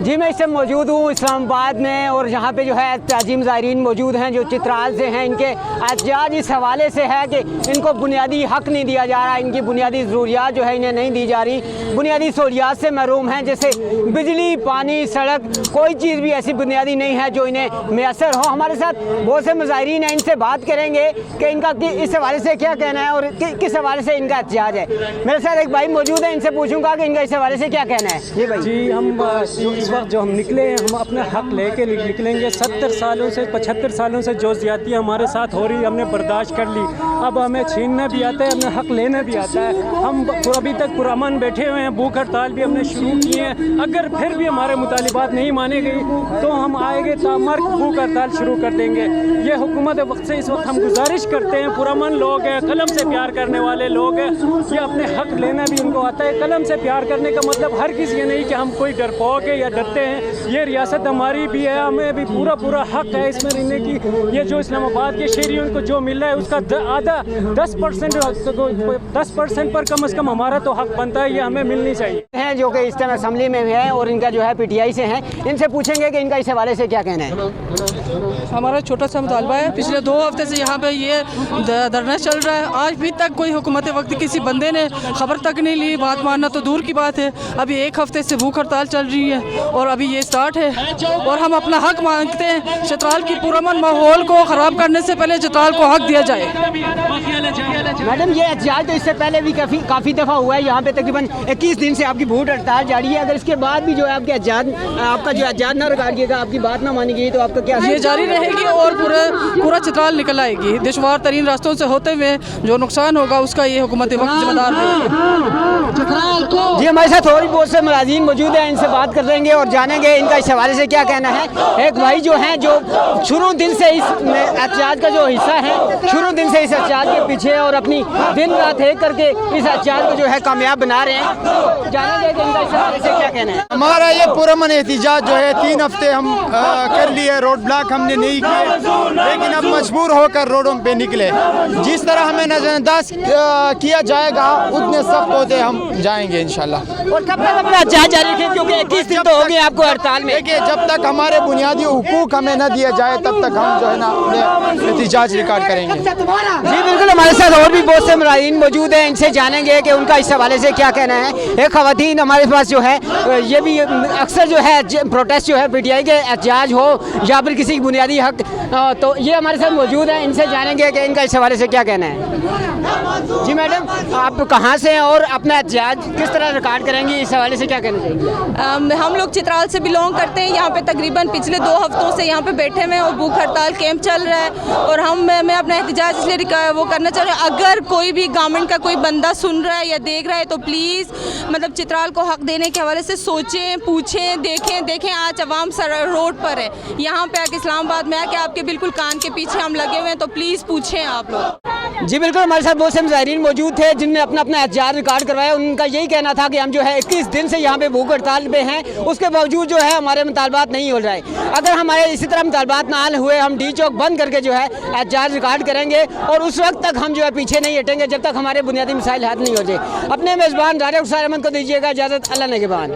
جی میں اس سے موجود ہوں اسلام آباد میں، اور یہاں پہ جو ہے تعظیم زائرین موجود ہیں جو چترال سے ہیں۔ ان کے احتجاج اس حوالے سے ہے کہ ان کو بنیادی حق نہیں دیا جا رہا، ان کی بنیادی ضروریات جو ہے انہیں نہیں دی جا رہی، بنیادی سہولیات سے محروم ہیں، جیسے بجلی، پانی، سڑک، کوئی چیز بھی ایسی بنیادی نہیں ہے جو انہیں میسر ہو۔ ہمارے ساتھ بہت سے مظاہرین ہیں، ان سے بات کریں گے کہ ان کا اس حوالے سے کیا کہنا ہے اور کس حوالے سے ان کا احتجاج ہے۔ میرے ساتھ ایک بھائی موجود ہیں، ان سے پوچھوں گا کہ ان کا اس حوالے سے کیا کہنا ہے۔ جی بھائی جی، ہم اس وقت جو ہم نکلے ہیں، ہم اپنا حق لے کے نکلیں گے۔ 70 سالوں سے 75 سالوں سے جو زیادتی ہمارے ساتھ ہو رہی ہم نے برداشت کر لی، اب ہمیں چھیننا بھی آتا ہے، ہمیں حق لینا بھی آتا ہے۔ ہم ابھی تک پرامن بیٹھے ہوئے ہیں، بھوک ہڑتال بھی ہم نے شروع کی ہے۔ اگر پھر بھی ہمارے مطالبات نہیں مانے گئی تو ہم آئے گے تامرگ بھوک ہڑتال شروع کر دیں گے۔ یہ حکومت وقت سے اس وقت ہم گزارش کرتے ہیں، پرامن لوگ ہیں، قلم سے پیار کرنے والے لوگ ہیں، یہ اپنے حق لینا بھی ان کو آتا ہے۔ قلم سے پیار کرنے کا مطلب ہر کسی یہ نہیں کہ ہم کوئی ڈرپوک ہے یا ڈرتے ہیں، یہ ریاست ہماری بھی ہے، ہمیں بھی پورا حق ہے اس میں رہنے کی۔ یہ جو اسلام آباد کے شہریوں کو جو مل رہا ہے اس کا آدھا 10% پر کم از کم ہمارا تو حق بنتا ہے، یہ ہمیں ملنی چاہیے۔ ہیں جو کہ اس ٹائم اسمبلی میں ہیں اور ان کا جو ہے پی ٹی آئی سے ہیں، ان سے پوچھیں گے کہ ان کا اس حوالے سے کیا کہنا ہے۔ ہمارا چھوٹا سا مطالبہ ہے، پچھلے 2 ہفتے سے یہاں پہ یہ دھرنا چل رہا ہے، آج بھی تک کوئی حکومت وقت کسی بندے نے خبر تک نہیں لی، بات ماننا تو دور کی بات ہے۔ ابھی 1 ہفتے سے بھوک ہڑتال چل رہی ہے اور ابھی یہ سٹارٹ ہے اور ہم اپنا حق مانگتے ہیں۔ چترال کی پرامن ماحول کو خراب کرنے سے پہلے چترال کو حق دیا جائے۔ میڈم یہ احتجاج تو اس سے پہلے بھی کافی دفعہ ہوا ہے، یہاں پہ تقریباً 21 دن سے آپ کی بھوک ہڑتال جاری ہے، اگر اس کے بعد بھی جو ہے آپ کا جو احتجاج نہ ریکارڈ گا، آپ کی بات نہ مانی گئی تو آپ کا کیا؟ یہ جاری رہے گی اور پورا چترال نکل آئے گی۔ دشوار ترین راستوں سے ہوتے ہوئے جو نقصان ہوگا اس کا یہ حکومت وقت ذمہ دار ہے۔ جی ہمارے ساتھ اور بھی بہت سے ملازمین موجود ہیں، ان سے بات کر لیں گے اور جانیں گے ان کا اس حوالے سے کیا کہنا ہے۔ ایک بھائی جو ہیں جو شروع دن سے اس احتجاج کا جو حصہ ہے، شروع دن سے اس احتجاج کے پیچھے اور اپنی دن رات ایک کر کے اس احتجاج کو جو ہے کامیاب بنا رہے ہیں، جانیں گے کہ ان کا اس حوالے سے کیا کہنا ہے۔ ہمارا یہ پرامن احتجاج جو ہے 3 ہفتے ہم کر لیے، روڈ بلاک ہم نے نہیں کیے، لیکن اب مجبور ہو کر روڈوں پہ نکلے۔ جس طرح ہمیں نظر انداز کیا جائے گا اتنے سخت ہوتے ہم جائیں گے انشاءاللہ۔ اور کب تک اپنا احتجاج جاری رکھیں کیونکہ 21 دن تو ہو گئے آپ کو ہڑتال میں؟ دیکھیے جب تک ہمارے بنیادی حقوق ہمیں نہ دیا جائے تب تک ہم جو ہے نا احتجاج ریکارڈ کریں گے۔ جی بالکل، ہمارے ساتھ اور بھی بہت سے ملازمین موجود ہیں، ان سے جانیں گے کہ ان کا اس حوالے سے کیا کہنا ہے۔ ایک خواتین ہمارے پاس جو ہے یہ بھی اکثر جو ہے پروٹیسٹ جو ہے پی ٹی آئی کے احتجاج ہو یا پھر کسی کی بنیادی حق، تو یہ ہمارے ساتھ موجود ہیں، ان سے جانیں گے کہ ان کا اس حوالے سے کیا کہنا ہے۔ جی میڈم آپ کہاں سے ہیں اور اپنا احتجاج کس طرح ریکارڈ کریں گی، اس حوالے سے کیا کہنا چاہیے؟ ہم لوگ چترال سے بلونگ کرتے ہیں، یہاں پہ تقریباً پچھلے 2 ہفتوں سے یہاں پہ بیٹھے ہوئے ہیں اور بھوک ہڑتال کیمپ چل رہا ہے اور میں اپنا احتجاج اس لیے وہ کرنا چاہ رہے ہیں، اگر کوئی بھی گورنمنٹ کا کوئی بندہ سن رہا ہے یا دیکھ رہا ہے تو پلیز مطلب چترال کو حق دینے کے حوالے سے سوچیں، پوچھیں، دیکھیں آج عوام روڈ پر ہے، یہاں پہ اسلام آباد میں آ کے آپ کے بالکل کان کے پیچھے ہم لگے ہوئے ہیں، تو پلیز پوچھیں آپ لوگ۔ جی بالکل، ہمارے ساتھ بہت سے مظاہرین موجود تھے جن نے اپنا احتجاج ریکارڈ کروایا۔ ان کا یہی کہنا تھا کہ ہم جو ہے 21 دن سے یہاں پہ بھوک ہڑتال پہ ہیں، اس کے باوجود جو ہے ہمارے مطالبات نہیں ہو رہے۔ اگر ہمارے اسی طرح مطالبات نہ حل ہوئے ہم ڈی چوک بند کر کے جو ہے احتجاج ریکارڈ کریں گے اور اس وقت تک ہم جو ہے پیچھے نہیں ہٹیں گے جب تک ہمارے بنیادی مسائل حل نہیں ہو جائے۔ اپنے میزبان راجہ خسار احمد کو دیجیے گا اجازت، اللہ نگہبان۔